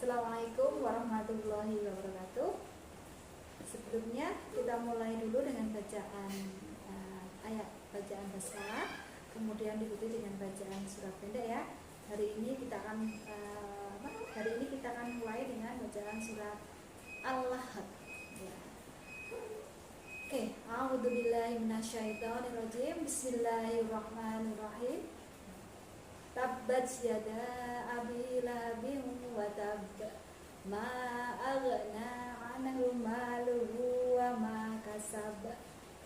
Assalamualaikum warahmatullahi wabarakatuh. Sebelumnya kita mulai dulu dengan bacaan bacaan basmalah, kemudian diikuti dengan bacaan surat pendek ya. Hari ini kita akan mulai dengan bacaan surat Al-Lahab. Ya. Oke, a'udzubillahi minasyaitonirrajim. Bismillahirrahmanirrahim. Tabbat yada abi lahabin wa tab, ma aghna anhu maluhu wa ma kasab,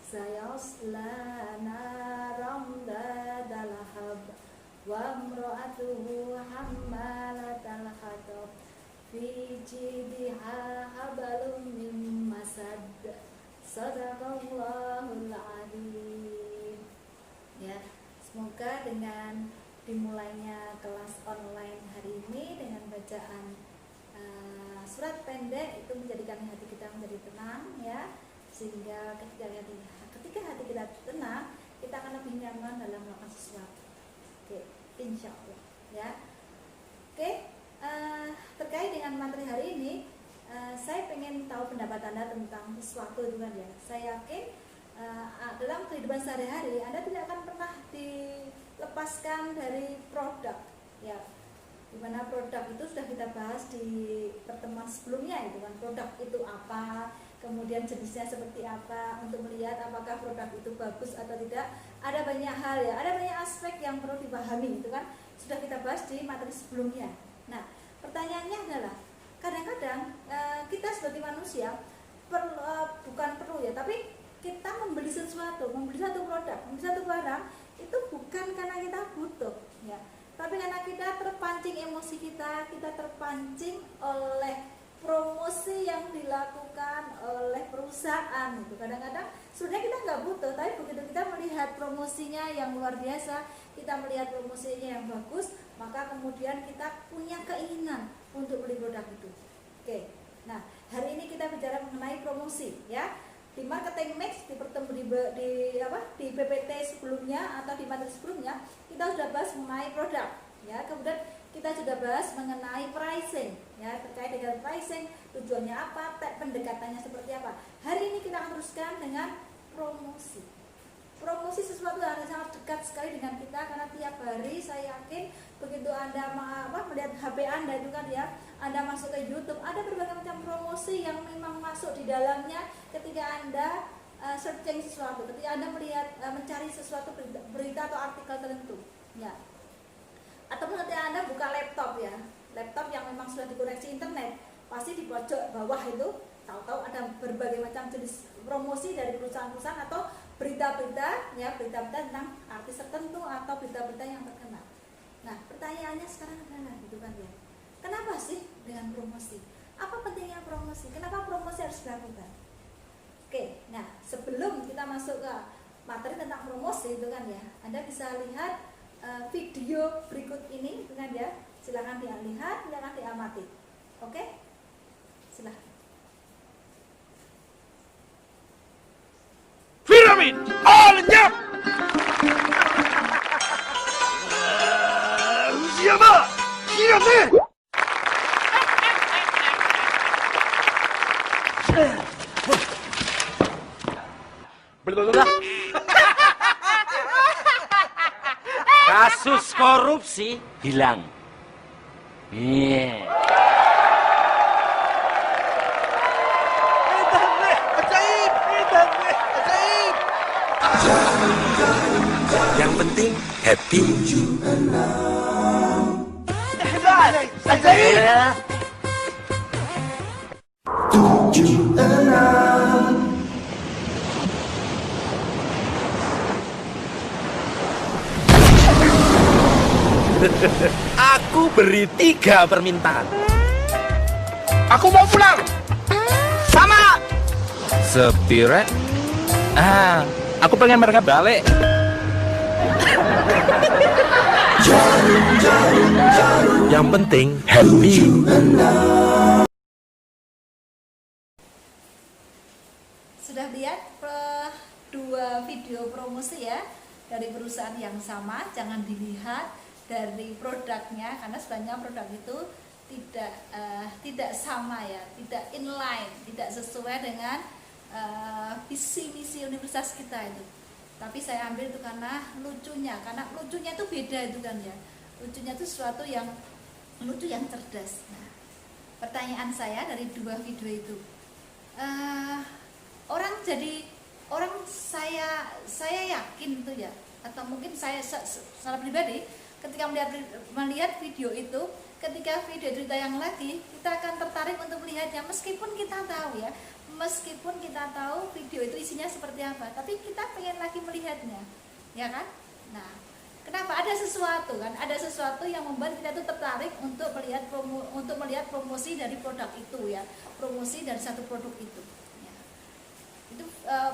sayasla naran dhata lahab, wa imra'atuhu hammalatal hatab, fi jidha hablum min masad. Shadaqallahul adzim. Ya, semoga dengan dimulainya kelas online hari ini dengan bacaan surat pendek itu menjadikan hati kita menjadi tenang ya, sehingga ketika hati kita tenang, kita akan lebih nyaman dalam melakukan sesuatu. Oke, insya Allah ya. Oke, terkait dengan materi hari ini, saya pengen tahu pendapat Anda tentang sesuatu itu kan ya. Saya yakin dalam kehidupan sehari-hari Anda tidak akan pernah dilepaskan dari produk ya, dimana produk itu sudah kita bahas di pertemuan sebelumnya itu kan, produk itu apa, kemudian jenisnya seperti apa, untuk melihat apakah produk itu bagus atau tidak. Ada banyak hal ya, ada banyak aspek yang perlu dipahami itu kan, sudah kita bahas di materi sebelumnya. Nah, pertanyaannya adalah kadang-kadang kita sebagai manusia bukan perlu ya, tapi kita membeli satu produk, membeli satu barang itu bukan karena kita butuh ya, tapi karena kita terpancing emosi kita terpancing oleh promosi yang dilakukan oleh perusahaan itu. Kadang-kadang sebenarnya kita nggak butuh, tapi begitu kita melihat promosinya yang luar biasa, kita melihat promosinya yang bagus, maka kemudian kita punya keinginan untuk beli produk itu. Oke, nah hari ini kita bicara mengenai promosi ya. Di Marketing Mix di PPT sebelumnya atau di materi sebelumnya kita sudah bahas mengenai produk ya, kemudian kita sudah bahas mengenai pricing ya, terkait dengan pricing, tujuannya apa, pendekatannya seperti apa. Hari ini kita akan teruskan dengan promosi. Promosi sesuatu yang sangat dekat sekali dengan kita, karena tiap hari saya yakin begitu Anda melihat HP Anda itu kan ya, Anda masuk ke YouTube, ada berbagai macam promosi yang memang masuk di dalamnya ketika Anda searching sesuatu, ketika Anda mencari sesuatu berita atau artikel tertentu ya. Ataupun ketika Anda buka laptop ya, laptop yang memang sudah dikoneksi internet, pasti di pojok bawah itu tahu-tahu ada berbagai macam jenis promosi dari perusahaan-perusahaan atau berita-berita ya, berita-berita tentang artis tertentu atau berita-berita yang terkenal. Nah, pertanyaannya sekarang adalah gitu kan ya, kenapa sih dengan promosi? Apa pentingnya promosi? Kenapa promosi harus dilakukan? Oke, nah sebelum kita masuk ke materi tentang promosi itu kan ya, Anda bisa lihat video berikut ini itu kan ya. Silakan dilihat, silakan diamati. Oke? Silakan. Piramid all lenyap. Siapa? Siap nih. Kasus korupsi hilang. Iya. Ajaib. Yang penting happy. Ajaib. Ya. Aku beri 3 permintaan. Aku mau pulang. Sama. Sepire. Aku pengen mereka balik. Yang penting happy. Sudah lihat dua video promosi ya dari perusahaan yang sama. Jangan dilihat dari produknya, karena sebenarnya produk itu tidak sama ya, tidak inline, tidak sesuai dengan visi misi universitas kita itu. Tapi saya ambil itu karena lucunya itu beda itu kan ya. Lucunya itu sesuatu yang lucu yang cerdas. Nah, pertanyaan saya dari dua video itu, saya yakin itu ya, atau mungkin saya secara pribadi ketika melihat video itu, ketika video itu tayang lagi, kita akan tertarik untuk melihatnya meskipun kita tahu video itu isinya seperti apa, tapi kita pengen lagi melihatnya, ya kan? Nah, kenapa? Ada sesuatu yang membuat kita itu tertarik untuk melihat promosi dari produk itu ya, promosi dari satu produk itu. Ya. Itu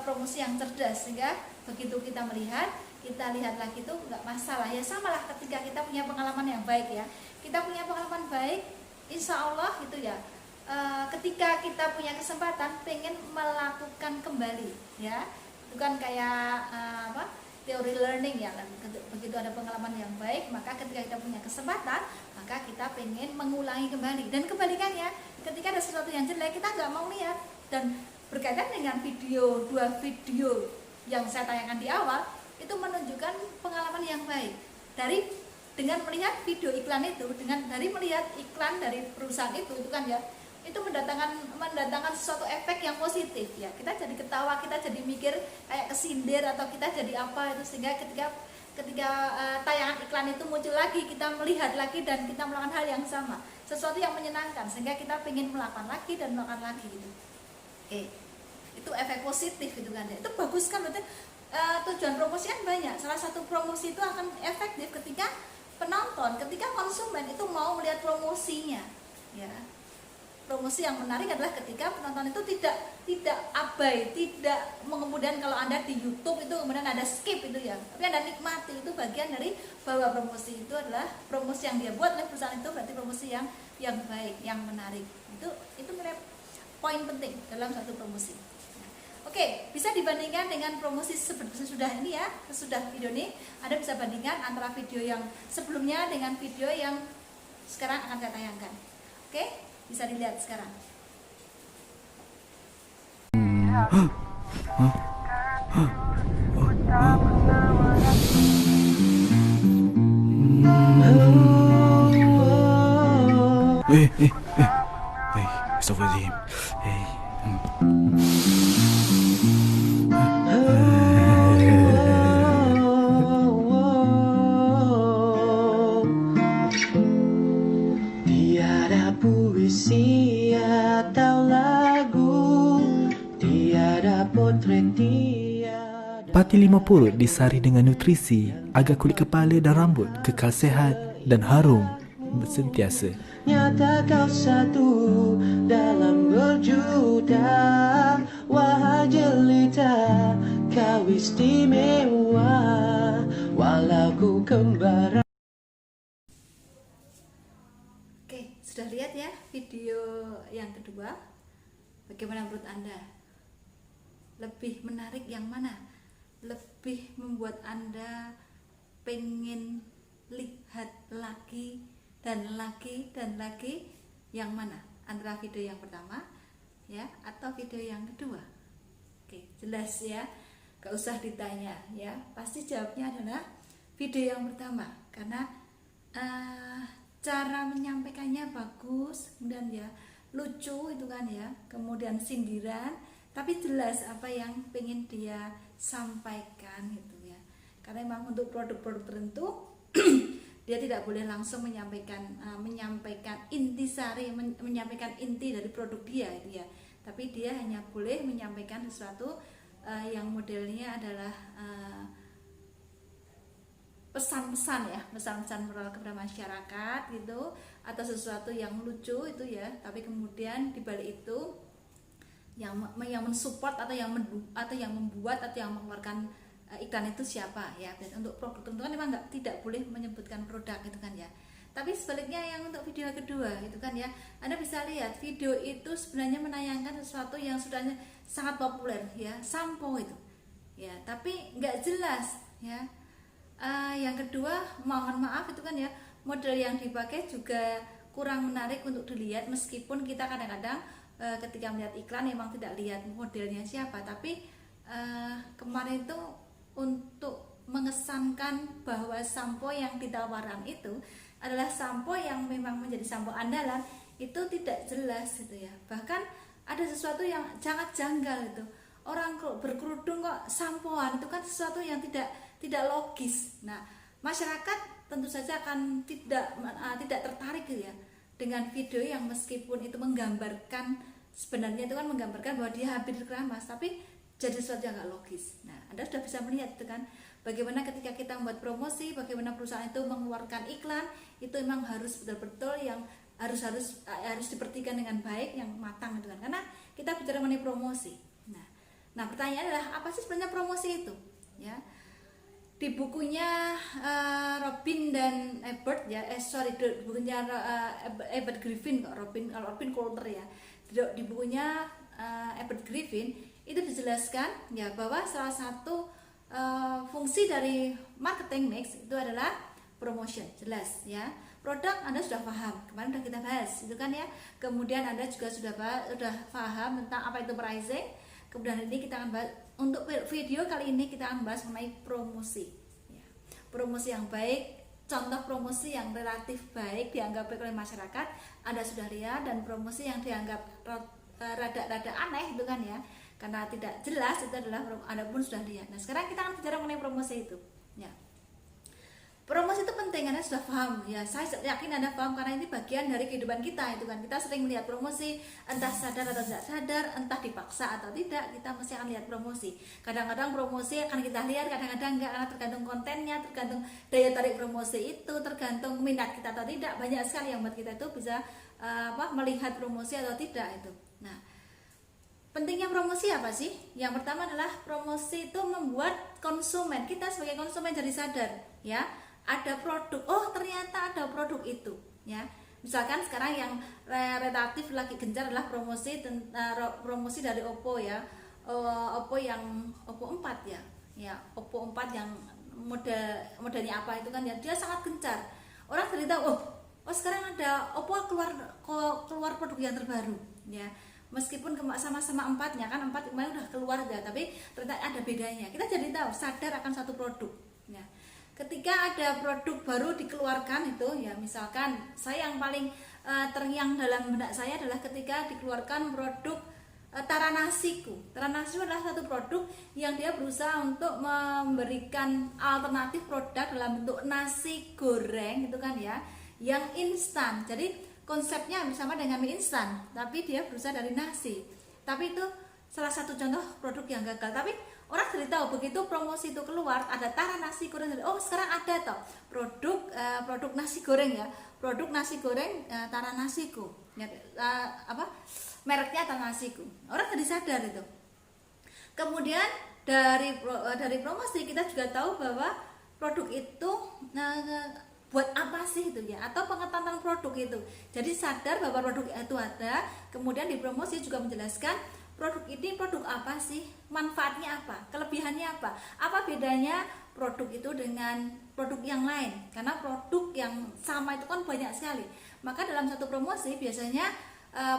promosi yang cerdas, sehingga begitu kita melihat, kita lihat lagi itu nggak masalah ya. Samalah ketika kita punya pengalaman yang baik ya, kita punya pengalaman baik, insya Allah itu ya. Ketika kita punya kesempatan pengen melakukan kembali ya, bukan kayak teori learning ya, begitu ada pengalaman yang baik, maka ketika kita punya kesempatan maka kita pengen mengulangi kembali. Dan kebalikannya, ketika ada sesuatu yang jelek kita nggak mau lihat. Dan berkaitan dengan dua video yang saya tayangkan di awal, itu menunjukkan pengalaman yang baik dengan melihat video iklan itu, dari melihat iklan dari perusahaan itu kan ya, itu mendatangkan suatu efek yang positif ya. Kita jadi ketawa, kita jadi mikir kayak kesindir, atau kita jadi apa itu, sehingga ketika tayangan iklan itu muncul lagi, kita melihat lagi dan kita melakukan hal yang sama, sesuatu yang menyenangkan, sehingga kita pengen melakukan lagi dan melakukan lagi gitu. Oke, itu efek positif gitu kan ya. Itu bagus kan, berarti tujuan promosi kan banyak. Salah satu promosi itu akan efektif ketika penonton, ketika konsumen itu mau melihat promosinya ya. Promosi yang menarik adalah ketika penonton itu tidak abai, tidak kemudian kalau Anda di YouTube itu kemudian ada skip itu ya, tapi Anda nikmati. Itu bagian dari bahwa promosi itu adalah promosi yang dia buat oleh perusahaan itu, berarti promosi yang baik, yang menarik. Itu nilai poin penting dalam satu promosi. Oke, bisa dibandingkan dengan promosi sesudah ini ya, sesudah video ini, Anda bisa bandingkan antara video yang sebelumnya dengan video yang sekarang akan saya tayangkan. Oke, bisa dilihat sekarang. Astagfirullahaladzim. Tiada puisi atau lagu, tiada potret, tiada. Pati 50 disari dengan nutrisi agar kulit kepala dan rambut kekal sehat dan harum sentiasa. Nyata kau satu dalam berjuta, wahai jelita kau istimewa, walau ku kembar. Oke, sudah lihat ya video yang kedua. Bagaimana menurut Anda? Lebih menarik yang mana? Lebih membuat Anda pengen lihat lagi dan lagi dan lagi, yang mana? Antara video yang pertama ya atau video yang kedua? Oke, jelas ya, gak usah ditanya ya, pasti jawabnya adalah video yang pertama, karena cara menyampaikannya bagus, kemudian ya lucu itu kan ya, kemudian sindiran, tapi jelas apa yang pengen dia sampaikan gitu ya. Karena memang untuk produk-produk tertentu dia tidak boleh langsung menyampaikan intisari, menyampaikan inti dari produk dia itu ya, tapi dia hanya boleh menyampaikan sesuatu yang modelnya adalah pesan-pesan ya, pesan-pesan moral kepada masyarakat gitu, atau sesuatu yang lucu itu ya, tapi kemudian dibalik itu yang mensupport atau yang membuat atau yang mengeluarkan iklan itu siapa ya. Dan untuk produk tentu kan memang tidak boleh menyebutkan produk itu kan ya. Tapi sebaliknya yang untuk video kedua itu kan ya, Anda bisa lihat video itu sebenarnya menayangkan sesuatu yang sudah sangat populer ya, sampo itu ya, tapi nggak jelas ya. Yang kedua, mohon maaf itu kan ya, model yang dipakai juga kurang menarik untuk dilihat, meskipun kita kadang-kadang ketika melihat iklan memang tidak lihat modelnya siapa, tapi kemarin itu untuk mengesankan bahwa sampo yang ditawarkan itu adalah sampo yang memang menjadi sampo andalan, itu tidak jelas gitu ya. Bahkan ada sesuatu yang sangat janggal itu. Orang berkerudung kok sampoan, itu kan sesuatu yang tidak logis. Nah, masyarakat tentu saja akan tidak tertarik gitu ya dengan video yang meskipun itu menggambarkan, sebenarnya itu kan menggambarkan bahwa dia hampir keramas, tapi jadi sesuatu yang gak logis. Nah, Anda sudah bisa melihat itu kan, bagaimana ketika kita membuat promosi, bagaimana perusahaan itu mengeluarkan iklan, itu memang harus betul-betul yang harus diperhatikan dengan baik, yang matang gitu kan, karena kita bicara mengenai promosi. Nah, pertanyaannya adalah apa sih sebenarnya promosi itu? Ya, di bukunya Robin dan Ebert ya, di bukunya Ebert Griffin kok, Robin Coulter ya. Di bukunya Ebert Griffin itu dijelaskan ya bahwa salah satu fungsi dari marketing mix itu adalah promotion, jelas ya. Produk Anda sudah paham, kemarin sudah kita bahas itu kan ya. Kemudian Anda juga sudah paham tentang apa itu pricing. Kemudian ini kita akan bahas, untuk video kali ini kita akan bahas mengenai promosi ya. Promosi yang baik, contoh promosi yang relatif baik dianggap baik oleh masyarakat Anda sudah lihat, dan promosi yang dianggap rada-rada aneh itu kan ya, karena tidak jelas, itu adalah Anda pun sudah lihat. Nah, sekarang kita akan bicara mengenai promosi itu ya. Promosi itu penting, Anda sudah paham ya. Saya yakin Anda paham karena ini bagian dari kehidupan kita itu kan. Kita sering melihat promosi, entah sadar atau tidak sadar, entah dipaksa atau tidak, kita mesti akan lihat promosi. Kadang-kadang promosi akan kita lihat, kadang-kadang enggak, karena tergantung kontennya, tergantung daya tarik promosi itu, tergantung minat kita atau tidak. Banyak sekali yang buat kita itu bisa melihat promosi atau tidak itu. Nah, pentingnya promosi apa sih? Yang pertama adalah promosi itu membuat konsumen, kita sebagai konsumen jadi sadar ya, ada produk, oh ternyata ada produk itu ya. Misalkan sekarang yang relatif lagi gencar adalah promosi dari Oppo ya. Oppo 4 ya, Oppo 4 yang modelnya apa itu kan ya, dia sangat gencar. Orang jadi tahu, oh sekarang ada Oppo keluar produk yang terbaru ya. Meskipun sama-sama 4-nya kan, 4 kemarin udah keluar ya, tapi ternyata ada bedanya. Kita jadi tahu, sadar akan satu produk ya. Ketika ada produk baru dikeluarkan itu ya, misalkan saya yang paling terngiang dalam benak saya adalah ketika dikeluarkan produk Taranasiku. Taranasiku adalah satu produk yang dia berusaha untuk memberikan alternatif produk dalam bentuk nasi goreng itu kan ya, yang instan. Jadi konsepnya sama dengan mie instan, tapi dia berusaha dari nasi. Tapi itu salah satu contoh produk yang gagal. Tapi orang jadi tahu, begitu promosi itu keluar, ada Taranasi goreng. Oh sekarang ada toh produk nasi goreng ya, produk nasi goreng Taranasiku ya, mereknya Taranasiku. Orang jadi sadar itu. Kemudian dari promosi kita juga tahu bahwa produk itu buat apa sih itu ya, atau pengetahuan produk itu. Jadi sadar bahwa produk itu ada, kemudian di promosi juga menjelaskan produk ini produk apa sih, manfaatnya apa, kelebihannya apa bedanya produk itu dengan produk yang lain, karena produk yang sama itu kan banyak sekali. Maka dalam satu promosi biasanya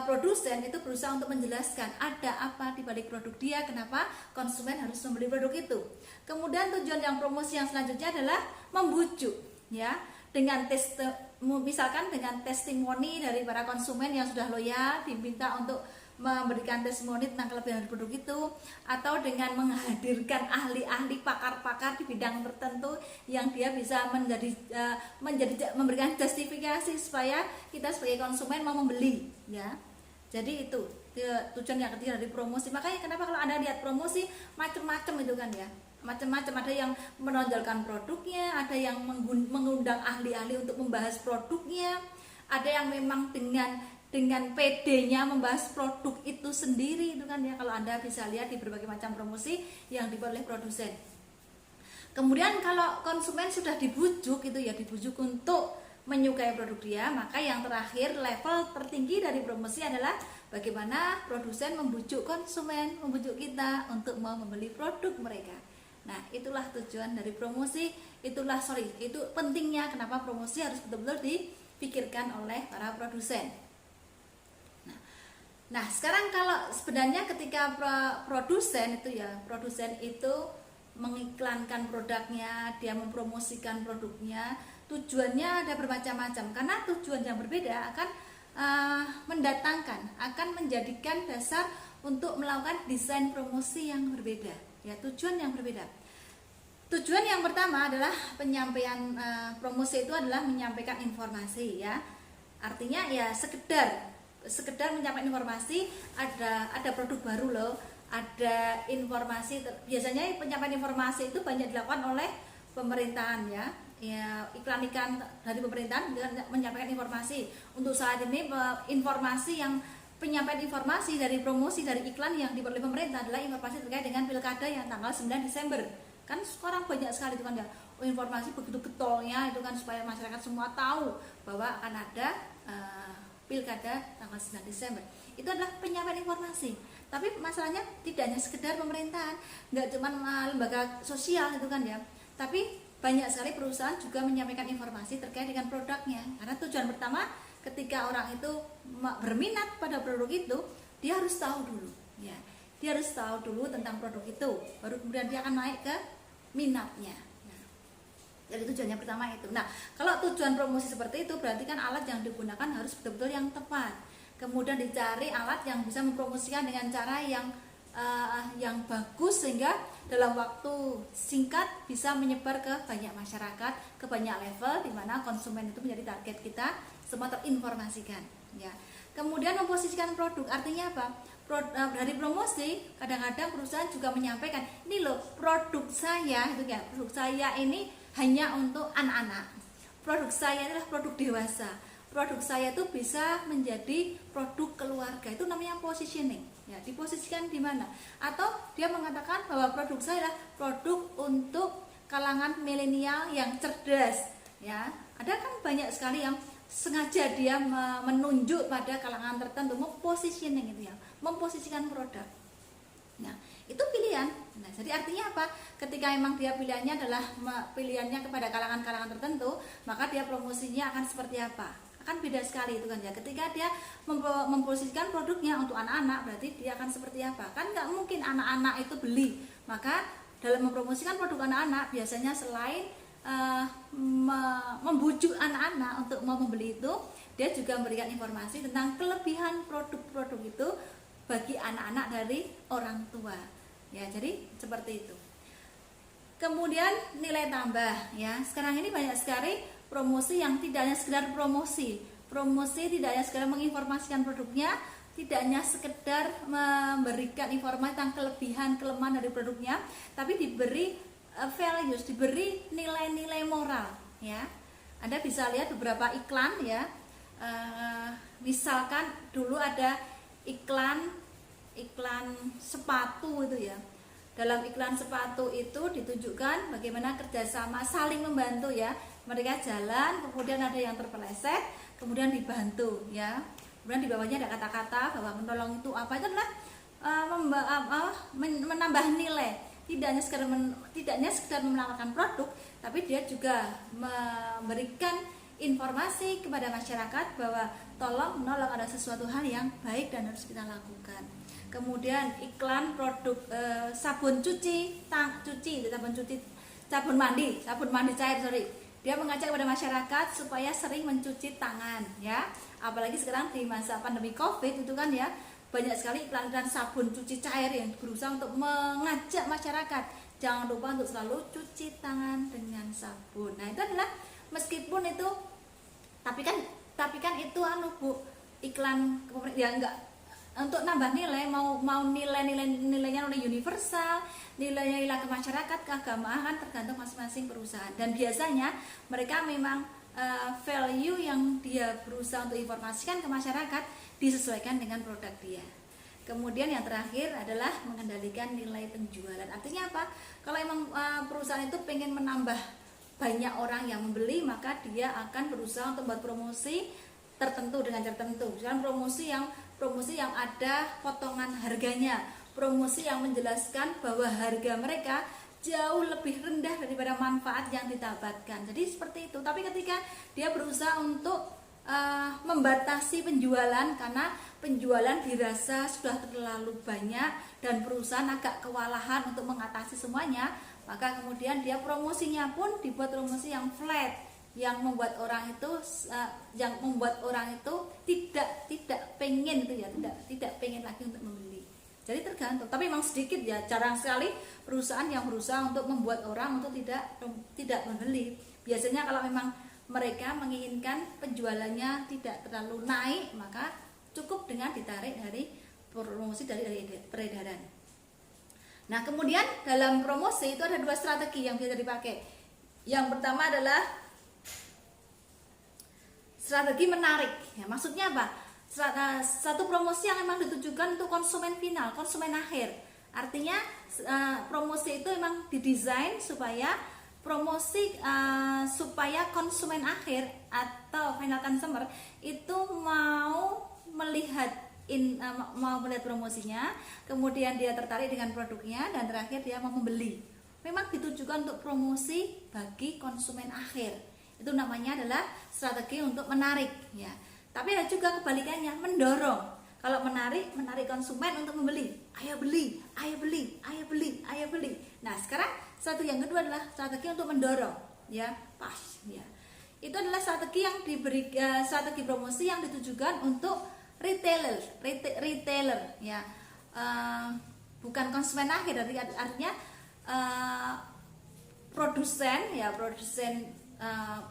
produsen itu berusaha untuk menjelaskan ada apa di balik produk dia, kenapa konsumen harus membeli produk itu. Kemudian tujuan yang promosi yang selanjutnya adalah membujuk ya, dengan misalkan dengan testimoni dari para konsumen yang sudah loyal, diminta untuk memberikan testimoni tentang kelebihan dari produk itu, atau dengan menghadirkan ahli-ahli pakar-pakar di bidang tertentu yang dia bisa memberikan justifikasi supaya kita sebagai konsumen mau membeli ya. Jadi itu tujuan yang ketiga dari promosi. Makanya kenapa kalau Anda lihat promosi macam-macam itu kan ya, macam-macam, ada yang menonjolkan produknya, ada yang mengundang ahli-ahli untuk membahas produknya, ada yang memang dengan PD-nya membahas produk itu sendiri itu kan ya. Kalau Anda bisa lihat di berbagai macam promosi yang dibuat oleh produsen. Kemudian kalau konsumen sudah dibujuk itu ya, dibujuk untuk menyukai produk dia, maka yang terakhir level tertinggi dari promosi adalah bagaimana produsen membujuk konsumen, membujuk kita untuk mau membeli produk mereka. Nah, itulah tujuan dari promosi, itu pentingnya kenapa promosi harus betul-betul dipikirkan oleh para produsen. Nah, sekarang kalau sebenarnya ketika produsen itu mengiklankan produknya, dia mempromosikan produknya, tujuannya ada bermacam-macam. Karena tujuan yang berbeda akan mendatangkan, akan menjadikan dasar untuk melakukan desain promosi yang berbeda. Ya, tujuan yang berbeda. Tujuan yang pertama adalah penyampaian promosi itu adalah menyampaikan informasi, ya. Artinya ya sekedar menyampaikan informasi, ada produk baru loh, ada informasi. Biasanya penyampaian informasi itu banyak dilakukan oleh pemerintahan, ya iklan dari pemerintahan menyampaikan informasi. Untuk saat ini penyampaian informasi dari promosi dari iklan yang diperoleh pemerintah adalah informasi terkait dengan pilkada yang tanggal 9 Desember. Kan sekarang banyak sekali itu kan ya, informasi begitu getolnya itu kan, supaya masyarakat semua tahu bahwa akan ada pilkada tanggal 9 Desember. Itu adalah penyampaian informasi. Tapi masalahnya tidak hanya sekedar pemerintahan, nggak cuma lembaga sosial itu kan ya, tapi banyak sekali perusahaan juga menyampaikan informasi terkait dengan produknya. Karena tujuan pertama, ketika orang itu berminat pada produk itu, dia harus tahu dulu, ya. Dia harus tahu dulu tentang produk itu, baru kemudian dia akan naik ke minatnya. Jadi tujuannya pertama itu. Nah, kalau tujuan promosi seperti itu, berarti kan alat yang digunakan harus betul-betul yang tepat. Kemudian dicari alat yang bisa mempromosikan dengan cara yang bagus, sehingga dalam waktu singkat bisa menyebar ke banyak masyarakat, ke banyak level, di mana konsumen itu menjadi target kita, semua terinformasikan. Ya. Kemudian memposisikan produk, artinya apa? Dari promosi, kadang-kadang perusahaan juga menyampaikan, ini loh produk saya, itu ya, produk saya ini hanya untuk anak-anak. Produk saya adalah produk dewasa. Produk saya itu bisa menjadi produk keluarga. Itu namanya positioning. Ya, diposisikan di mana? Atau dia mengatakan bahwa produk saya adalah produk untuk kalangan milenial yang cerdas. Ya, ada kan banyak sekali yang sengaja dia menunjuk pada kalangan tertentu, mempositioning itu ya, memposisikan produk. Nah, itu pilihan. Nah, jadi artinya apa? Ketika memang dia pilihannya adalah pilihannya kepada kalangan-kalangan tertentu, maka dia promosinya akan seperti apa? Akan beda sekali itu kan ya. Ketika dia memposisikan produknya untuk anak-anak, berarti dia akan seperti apa? Kan nggak mungkin anak-anak itu beli. Maka dalam mempromosikan produk anak-anak, biasanya selain membujuk anak-anak untuk mau membeli itu, dia juga memberikan informasi tentang kelebihan produk-produk itu bagi anak-anak dari orang tua. Ya, jadi seperti itu. Kemudian nilai tambah, ya. Sekarang ini banyak sekali promosi yang tidak hanya sekedar promosi. Promosi tidak hanya sekedar menginformasikan produknya, tidak hanya sekedar memberikan informasi tentang kelebihan kelemahan dari produknya, tapi diberi values, diberi nilai-nilai moral, ya. Anda bisa lihat beberapa iklan, ya. Misalkan dulu ada iklan sepatu itu ya. Dalam iklan sepatu itu ditunjukkan bagaimana kerjasama saling membantu, ya. Mereka jalan, kemudian ada yang terpeleset, kemudian dibantu, ya. Kemudian di bawahnya ada kata-kata bahwa menolong itu apa, itu adalah menambah nilai. Tidak hanya sekedar menawarkan produk, tapi dia juga memberikan informasi kepada masyarakat bahwa tolong menolong, ada sesuatu hal yang baik dan harus kita lakukan. Kemudian iklan produk sabun mandi cair, Dia mengajak kepada masyarakat supaya sering mencuci tangan, ya. Apalagi sekarang di masa pandemi Covid itu kan ya, banyak sekali iklan-iklan sabun cuci cair yang berusaha untuk mengajak masyarakat jangan lupa untuk selalu cuci tangan dengan sabun. Nah, itu adalah meskipun itu tapi kan itu Bu, iklan ya enggak untuk nambah nilai, mau nilainya universal, nilai ke masyarakat, keagamaan kan tergantung masing-masing perusahaan. Dan biasanya mereka memang value yang dia berusaha untuk informasikan ke masyarakat disesuaikan dengan produk dia. Kemudian yang terakhir adalah mengendalikan nilai penjualan. Artinya apa? Kalau emang perusahaan itu pengen menambah banyak orang yang membeli, maka dia akan berusaha untuk membuat promosi tertentu dengan tertentu. Misalnya promosi yang ada potongan harganya, promosi yang menjelaskan bahwa harga mereka jauh lebih rendah daripada manfaat yang didapatkan. Jadi seperti itu. Tapi ketika dia berusaha untuk membatasi penjualan karena penjualan dirasa sudah terlalu banyak dan perusahaan agak kewalahan untuk mengatasi semuanya, maka kemudian dia promosinya pun dibuat promosi yang flat, yang membuat orang itu tidak pengen itu ya, tidak pengen lagi untuk membeli. Jadi tergantung, tapi memang sedikit ya, jarang sekali perusahaan yang berusaha untuk membuat orang untuk tidak membeli. Biasanya kalau memang mereka menginginkan penjualannya tidak terlalu naik, maka cukup dengan ditarik dari promosi dari peredaran. Nah, kemudian dalam promosi itu ada 2 strategi yang bisa dipakai. Yang pertama adalah strategi menarik. Ya, maksudnya apa? Satu promosi yang memang ditujukan untuk konsumen final, konsumen akhir. Artinya promosi itu memang didesain supaya supaya konsumen akhir atau final consumer itu mau melihat promosinya, kemudian dia tertarik dengan produknya, dan terakhir dia mau membeli. Memang ditujukan untuk promosi bagi konsumen akhir. Itu namanya adalah strategi untuk menarik ya. Tapi ada juga kebalikannya, mendorong. Kalau menarik konsumen untuk membeli. Ayo beli, ayo beli, ayo beli, ayo beli. Nah, sekarang strategi yang kedua adalah strategi untuk mendorong, ya, pas, ya. Itu adalah strategi yang strategi promosi yang ditujukan untuk retailer, ya, bukan konsumen akhir. Artinya produsen, ya,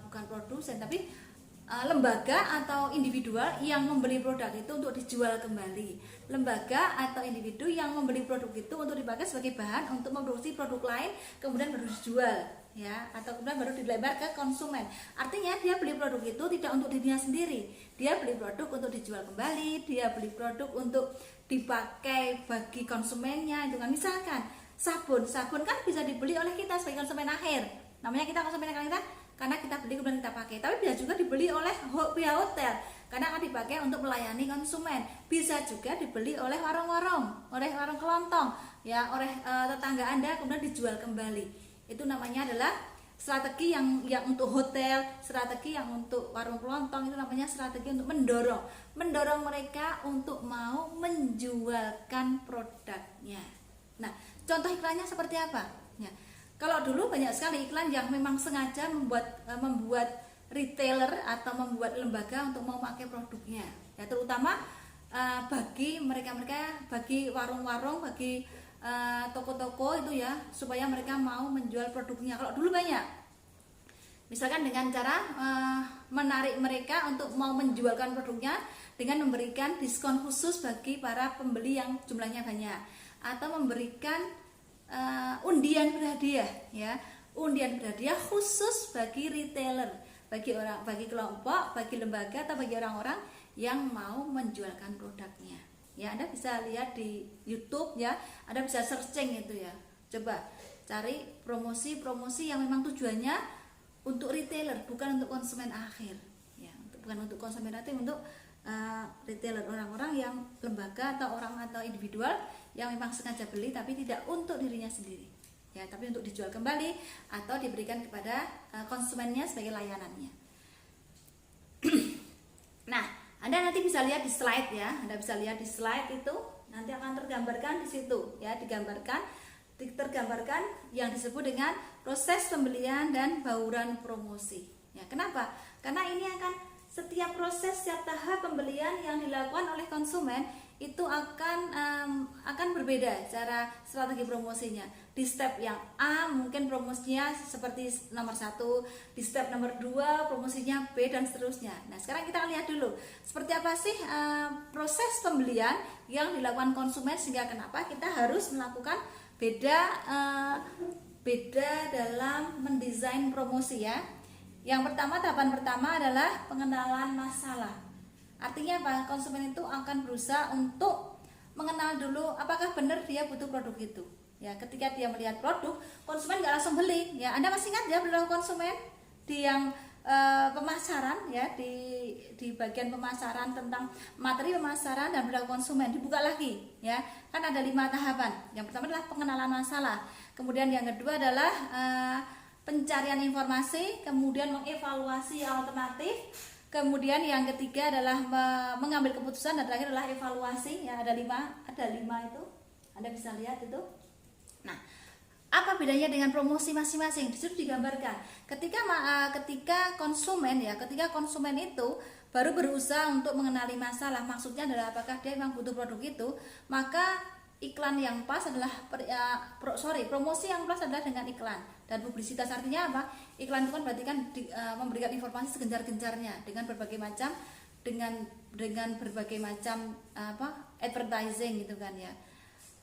bukan produsen tapi lembaga atau individual yang membeli produk itu untuk dijual kembali. Lembaga atau individu yang membeli produk itu untuk dipakai sebagai bahan untuk memproduksi produk lain, kemudian baru dijual, ya, atau kemudian baru dilebar ke konsumen. Artinya dia beli produk itu tidak untuk dirinya sendiri, dia beli produk untuk dijual kembali, dia beli produk untuk dipakai bagi konsumennya. Itu kan, misalkan sabun kan bisa dibeli oleh kita sebagai konsumen akhir. Namanya kita konsumen akhir kita karena kita beli kemudian kita pakai. Tapi bisa juga dibeli oleh pihak hotel karena akan dipakai untuk melayani konsumen. Bisa juga dibeli oleh warung-warung, oleh warung kelontong, ya, oleh tetangga Anda, kemudian dijual kembali. Itu namanya adalah strategi yang untuk hotel, strategi yang untuk warung kelontong. Itu namanya strategi untuk mendorong mereka untuk mau menjualkan produknya. Nah, contoh iklannya seperti apa? Ya. Kalau dulu banyak sekali iklan yang memang sengaja membuat retailer atau membuat lembaga untuk mau pakai produknya, ya, terutama bagi mereka-mereka, bagi warung-warung, bagi toko-toko itu ya, supaya mereka mau menjual produknya. Kalau dulu banyak, misalkan dengan cara menarik mereka untuk mau menjualkan produknya dengan memberikan diskon khusus bagi para pembeli yang jumlahnya banyak, atau memberikan undian berhadiah, ya, undian berhadiah khusus bagi retailer, bagi kelompok, bagi lembaga, atau bagi orang-orang yang mau menjualkan produknya. Ya, Anda bisa lihat di YouTube, ya, Anda bisa searching itu, ya, coba cari promosi yang memang tujuannya untuk retailer, bukan untuk konsumen akhir, ya, bukan untuk konsumen akhir, untuk retailer, orang-orang yang lembaga atau orang atau individual yang memang sengaja beli tapi tidak untuk dirinya sendiri, ya, tapi untuk dijual kembali atau diberikan kepada konsumennya sebagai layanannya. Nah, Anda nanti bisa lihat di slide, ya, Anda bisa lihat di slide itu nanti akan tergambarkan di situ, ya, tergambarkan yang disebut dengan proses pembelian dan bauran promosi. Ya, kenapa? Karena ini setiap proses, setiap tahap pembelian yang dilakukan oleh konsumen itu akan berbeda cara strategi promosinya. Di step yang A mungkin promosinya seperti nomor 1, di step nomor 2 promosinya B, dan seterusnya. Nah, sekarang kita lihat dulu seperti apa sih proses pembelian yang dilakukan konsumen, sehingga kenapa kita harus melakukan beda dalam mendesain promosi, ya. Yang pertama, tahapan pertama adalah pengenalan masalah. Artinya apa? Konsumen itu akan berusaha untuk mengenal dulu apakah benar dia butuh produk itu. Ya, ketika dia melihat produk, konsumen nggak langsung beli. Ya, Anda masih ingat ya perilaku konsumen di yang pemasaran, ya, di bagian pemasaran tentang materi pemasaran dan perilaku konsumen dibuka lagi, ya. Kan ada 5 tahapan. Yang pertama adalah pengenalan masalah. Kemudian yang kedua adalah pencarian informasi, kemudian mengevaluasi alternatif, Kemudian yang ketiga adalah mengambil keputusan, dan terakhir adalah evaluasi. Ya, ada lima itu. Anda bisa lihat itu. Nah, apa bedanya dengan promosi masing-masing? Di situ digambarkan. Ketika konsumen itu baru berusaha untuk mengenali masalah, maksudnya adalah apakah dia memang butuh produk itu, maka iklan yang pas adalah promosi yang pas adalah dengan iklan. Dan publisitas artinya apa? Iklan itu kan berarti kan memberikan informasi segencar-gencarnya dengan berbagai macam advertising gitu kan ya.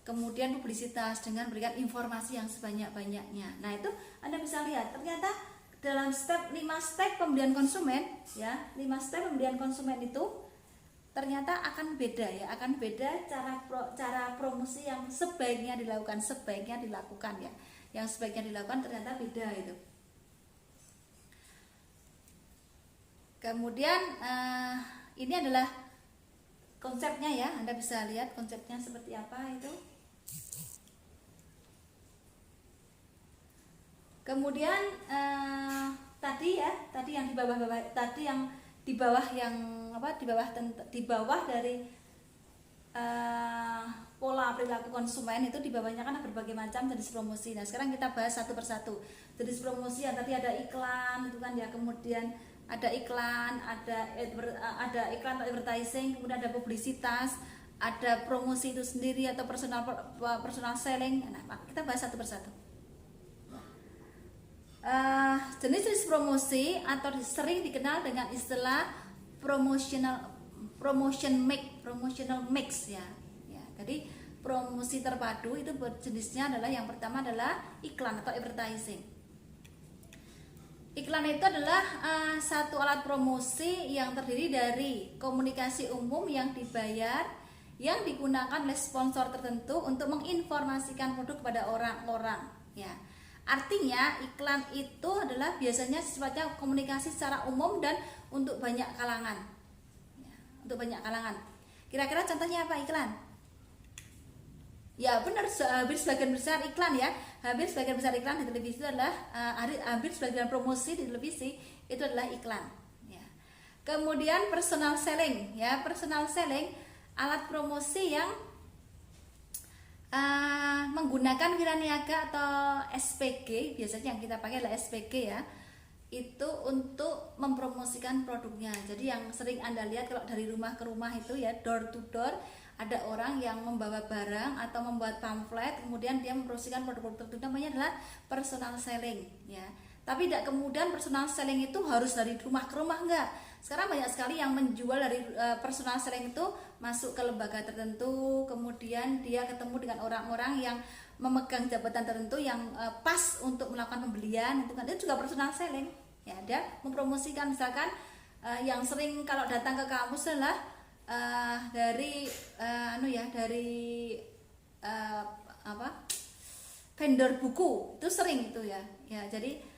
Kemudian publisitas dengan memberikan informasi yang sebanyak-banyaknya. Nah, itu Anda bisa lihat ternyata dalam 5 step pembelian konsumen ya, 5 step pembelian konsumen itu ternyata akan beda ya, cara promosi yang sebaiknya dilakukan ya. Yang sebaiknya dilakukan ternyata beda itu. Kemudian ini adalah konsepnya ya, Anda bisa lihat konsepnya seperti apa itu. Kemudian tadi yang di bawah dari pola perilaku konsumen itu di bawahnya kan ada berbagai macam jenis promosi. Nah, sekarang kita bahas satu persatu. Jenis promosi yang tadi ada iklan itu kan ya, kemudian ada iklan, ada iklan advertising, kemudian ada publisitas, ada promosi itu sendiri atau personal selling. Nah, kita bahas satu persatu. Jenis-jenis promosi atau sering dikenal dengan istilah promotional mix ya. Jadi promosi terpadu itu jenisnya adalah yang pertama adalah iklan atau advertising. Iklan itu adalah satu alat promosi yang terdiri dari komunikasi umum yang dibayar, yang digunakan oleh sponsor tertentu untuk menginformasikan produk kepada orang-orang ya. Artinya iklan itu adalah biasanya sifatnya komunikasi secara umum dan untuk banyak kalangan ya, untuk banyak kalangan. Kira-kira contohnya apa iklan? Ya benar, hampir sebagian besar iklan ya, hampir sebagian besar iklan di televisi itu adalah hampir sebagian promosi di televisi itu adalah iklan ya. Kemudian personal selling ya, personal selling alat promosi yang menggunakan wiraniaga atau SPG, biasanya yang kita pakai adalah SPG ya, itu untuk mempromosikan produknya. Jadi yang sering Anda lihat kalau dari rumah ke rumah itu ya, door to door, ada orang yang membawa barang atau membuat pamflet, kemudian dia mempromosikan produk-produk tertentu, namanya adalah personal selling ya. Tapi tidak kemudian personal selling itu harus dari rumah ke rumah, enggak. Sekarang banyak sekali yang menjual dari personal selling itu masuk ke lembaga tertentu, kemudian dia ketemu dengan orang-orang yang memegang jabatan tertentu yang pas untuk melakukan pembelian, itu kan itu juga personal selling ya. Dia mempromosikan, misalkan yang sering kalau datang ke kampus adalah dari vendor buku itu sering itu ya. Jadi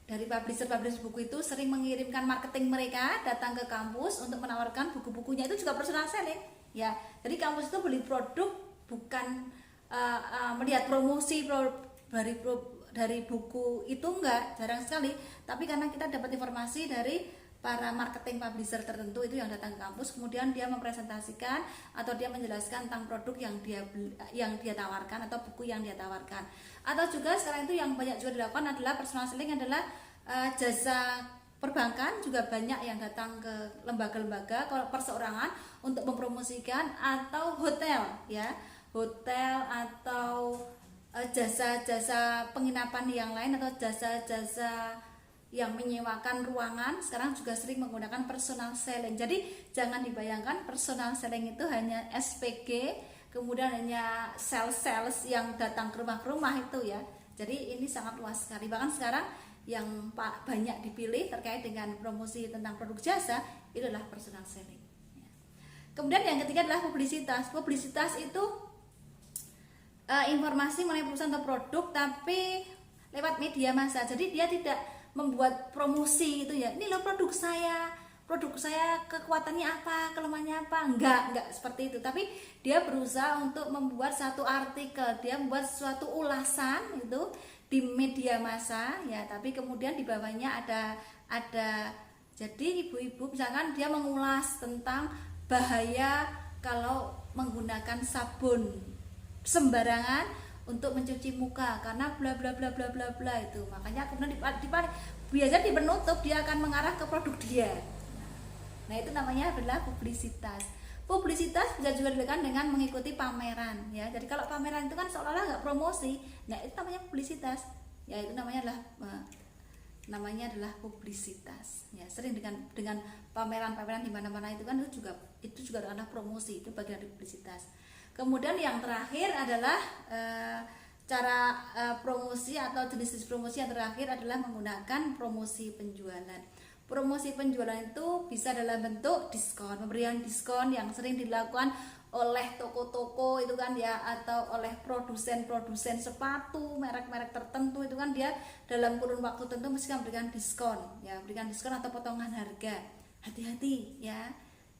dari publisher buku itu sering mengirimkan marketing mereka datang ke kampus untuk menawarkan buku-bukunya, itu juga personal selling ya. Jadi kampus itu beli produk bukan melihat promosi dari buku itu, enggak, jarang sekali, tapi karena kita dapat informasi dari para marketing publisher tertentu itu yang datang ke kampus, kemudian dia mempresentasikan atau dia menjelaskan tentang produk yang dia tawarkan atau buku yang dia tawarkan. Atau juga sekarang itu yang banyak juga dilakukan adalah personal selling adalah jasa perbankan, juga banyak yang datang ke lembaga-lembaga perseorangan untuk mempromosikan, atau hotel ya, hotel atau jasa-jasa penginapan yang lain atau jasa-jasa yang menyewakan ruangan sekarang juga sering menggunakan personal selling. Jadi jangan dibayangkan personal selling itu hanya SPG, kemudian hanya sales yang datang ke rumah itu ya. Jadi ini sangat luas sekali. Bahkan sekarang yang banyak dipilih terkait dengan promosi tentang produk jasa itu adalah personal selling. Kemudian yang ketiga adalah publisitas. Publisitas itu informasi mengenai perusahaan atau produk tapi lewat media massa. Jadi dia tidak membuat promosi itu ya, ini loh produk saya kekuatannya apa, kelemahannya apa, enggak seperti itu. Tapi dia berusaha untuk membuat satu artikel, dia membuat suatu ulasan itu di media massa ya, tapi kemudian di bawahnya ada Jadi ibu-ibu misalkan dia mengulas tentang bahaya kalau menggunakan sabun sembarangan untuk mencuci muka karena bla bla bla bla bla bla itu. Makanya kemudian biasanya di penutup dia akan mengarah ke produk dia. Nah, itu namanya adalah publisitas. Publisitas bisa juga dilakukan dengan mengikuti pameran ya. Jadi kalau pameran itu kan seolah-olah nggak promosi, nah itu namanya publisitas. Ya itu namanya adalah publisitas. Ya, sering dengan pameran-pameran di mana-mana itu kan itu juga adalah promosi, itu bagian dari publisitas. Kemudian yang terakhir adalah cara promosi atau jenis promosi yang terakhir adalah menggunakan promosi penjualan. Promosi penjualan itu bisa dalam bentuk diskon, pemberian diskon yang sering dilakukan oleh toko-toko itu kan ya, atau oleh produsen-produsen sepatu merek-merek tertentu itu kan dia dalam kurun waktu tertentu mesti memberikan diskon ya, berikan diskon atau potongan harga. Hati-hati ya,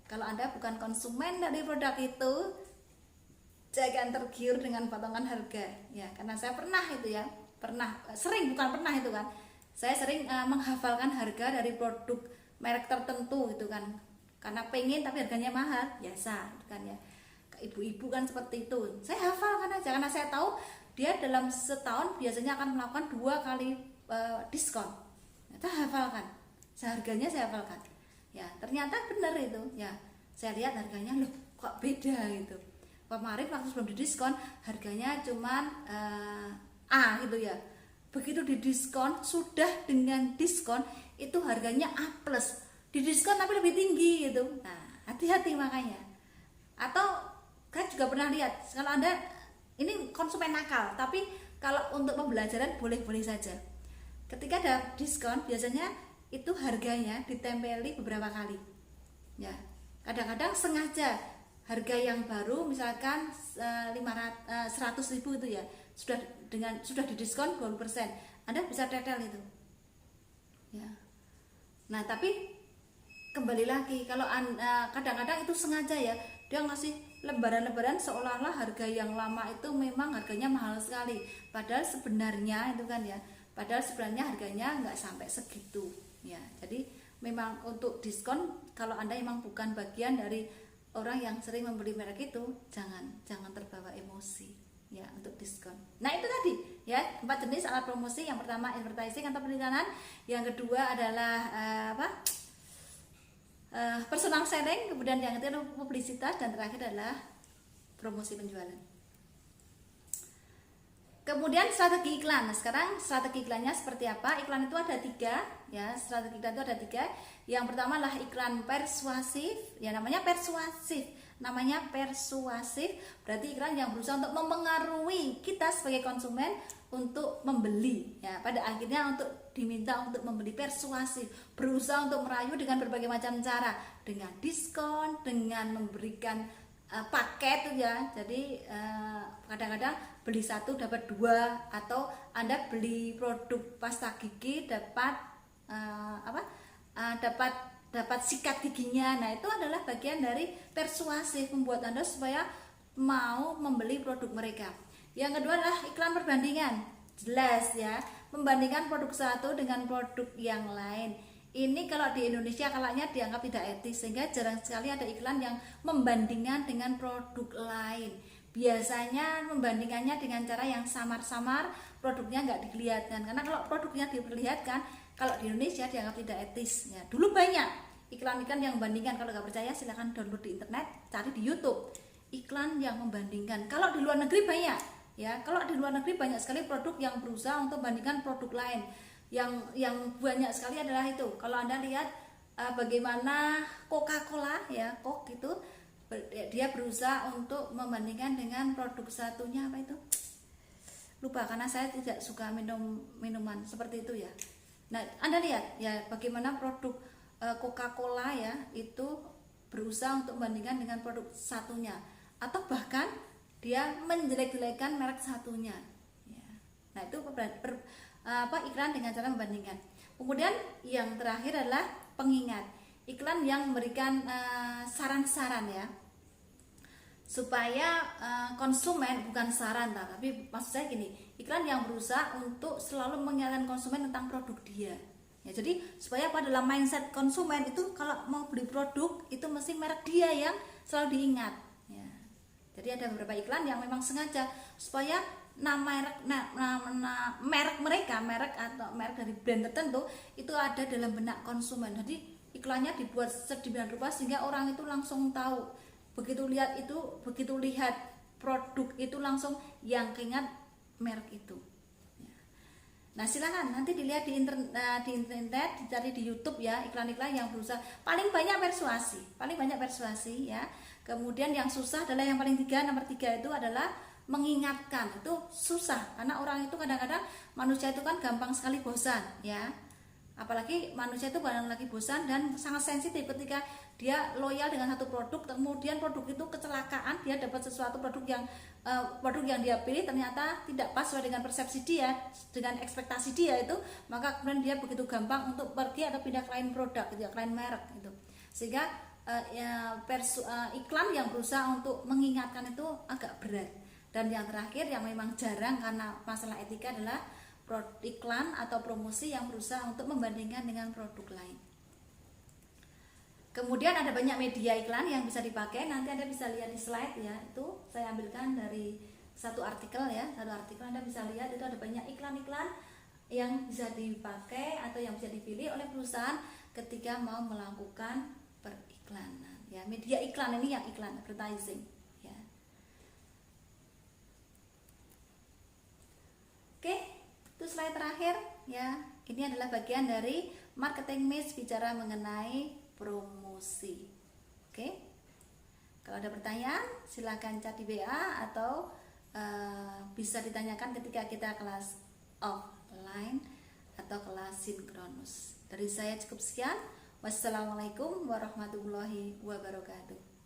kalau Anda bukan konsumen dari produk itu jangan tergiur dengan potongan harga ya, karena saya sering menghafalkan harga dari produk merek tertentu gitu kan, karena pengen tapi harganya mahal biasa gitu kan ya. Ibu-ibu kan seperti itu, saya hafalkan aja karena saya tahu dia dalam setahun biasanya akan melakukan 2 kali diskon. Saya hafalkan, harganya saya hafalkan ya, ternyata benar itu ya. Saya lihat harganya loh kok beda gitu, kemarin waktu sebelum didiskon harganya cuman A gitu ya, begitu didiskon sudah dengan diskon itu harganya A plus, didiskon tapi lebih tinggi gitu. Nah, hati-hati makanya. Atau saya juga pernah lihat, kalau Anda ini konsumen nakal, tapi kalau untuk pembelajaran boleh-boleh saja. Ketika ada diskon biasanya itu harganya ditempeli beberapa kali ya, kadang-kadang sengaja harga yang baru misalkan 100.000 itu ya, sudah didiskon 20%, Anda bisa tetel itu ya. Nah, tapi kembali lagi kalau kadang-kadang itu sengaja ya, dia ngasih lebaran-lebaran seolah-olah harga yang lama itu memang harganya mahal sekali, padahal sebenarnya harganya nggak sampai segitu ya. Jadi memang untuk diskon, kalau Anda memang bukan bagian dari orang yang sering membeli merek itu, jangan terbawa emosi ya untuk diskon. Nah, itu tadi ya 4 jenis alat promosi. Yang pertama advertising atau periklanan, yang kedua adalah personal selling, kemudian yang ketiga publisitas, dan terakhir adalah promosi penjualan. Kemudian strategi iklan. Nah, sekarang strategi iklannya seperti apa? Iklan itu ada 3 ya, strategi iklan itu ada 3. Yang pertama adalah iklan persuasif ya, namanya persuasif berarti iklan yang berusaha untuk mempengaruhi kita sebagai konsumen untuk membeli ya, pada akhirnya untuk diminta untuk membeli. Persuasif, berusaha untuk merayu dengan berbagai macam cara, dengan diskon, dengan memberikan paket ya. Jadi kadang-kadang beli 1 dapat 2, atau Anda beli produk pasta gigi dapat dapat sikat giginya. Nah, itu adalah bagian dari persuasif, membuat Anda supaya mau membeli produk mereka. Yang kedua adalah iklan perbandingan. Jelas ya, membandingkan produk satu dengan produk yang lain. Ini kalau di Indonesia kalanya dianggap tidak etis, sehingga jarang sekali ada iklan yang membandingkan dengan produk lain. Biasanya membandingkannya dengan cara yang samar-samar, produknya nggak dilihatkan. Karena kalau produknya diperlihatkan, kalau di Indonesia dianggap tidak etis ya. Dulu banyak iklan-iklan yang membandingkan. Kalau nggak percaya silahkan download di internet, cari di YouTube iklan yang membandingkan. Kalau di luar negeri banyak ya, kalau di luar negeri banyak sekali produk yang berusaha untuk membandingkan produk lain. Yang banyak sekali adalah itu. Kalau Anda lihat bagaimana Coca-Cola ya, Coke itu dia berusaha untuk membandingkan dengan produk satunya, apa itu? Lupa, karena saya tidak suka minum minuman seperti itu ya. Nah, Anda lihat ya bagaimana produk Coca-Cola ya itu berusaha untuk membandingkan dengan produk satunya, atau bahkan dia menjelek-jelekan merek satunya ya. Nah, itu iklan dengan cara membandingkan. Kemudian yang terakhir adalah pengingat, iklan yang memberikan saran-saran ya, supaya konsumen, bukan saran tapi maksud saya gini, iklan yang berusaha untuk selalu mengingatkan konsumen tentang produk dia Ya, jadi supaya apa, dalam mindset konsumen itu kalau mau beli produk itu mesti merek dia yang selalu diingat. Ya. Jadi ada beberapa iklan yang memang sengaja supaya merek mereka, merek atau merek dari brand tertentu itu ada dalam benak konsumen. Jadi iklannya dibuat sedemikian rupa sehingga orang itu langsung tahu, begitu lihat produk itu langsung yang keingat merek itu. Nah, silakan nanti dilihat di internet, dicari di YouTube ya, iklan-iklan yang berusaha paling banyak persuasi ya. Kemudian yang susah adalah yang nomor tiga itu adalah mengingatkan. Itu susah karena orang itu kadang-kadang, manusia itu kan gampang sekali bosan ya. Apalagi manusia itu kadang lagi bosan dan sangat sensitif ketika dia loyal dengan satu produk, kemudian produk itu kecelakaan, dia dapat sesuatu produk yang dia pilih ternyata tidak pas sesuai dengan persepsi dia, dengan ekspektasi dia itu, maka kemudian dia begitu gampang untuk pergi atau pindah ke lain produk, ke lain merek gitu. Sehingga iklan yang berusaha untuk mengingatkan itu agak berat. Dan yang terakhir yang memang jarang karena masalah etika adalah iklan atau promosi yang berusaha untuk membandingkan dengan produk lain. Kemudian ada banyak media iklan yang bisa dipakai. Nanti Anda bisa lihat di slide ya. Itu saya ambilkan dari satu artikel ya. Satu artikel Anda bisa lihat itu ada banyak iklan-iklan yang bisa dipakai atau yang bisa dipilih oleh perusahaan ketika mau melakukan periklanan. Ya, media iklan ini yang iklan advertising. Ya. Oke, itu slide terakhir ya. Ini adalah bagian dari marketing mix bicara mengenai promosi. Oke. Kalau ada pertanyaan, silakan chat di WA atau bisa ditanyakan ketika kita kelas offline atau kelas sinkronus. Dari saya cukup sekian. Wassalamualaikum warahmatullahi wabarakatuh.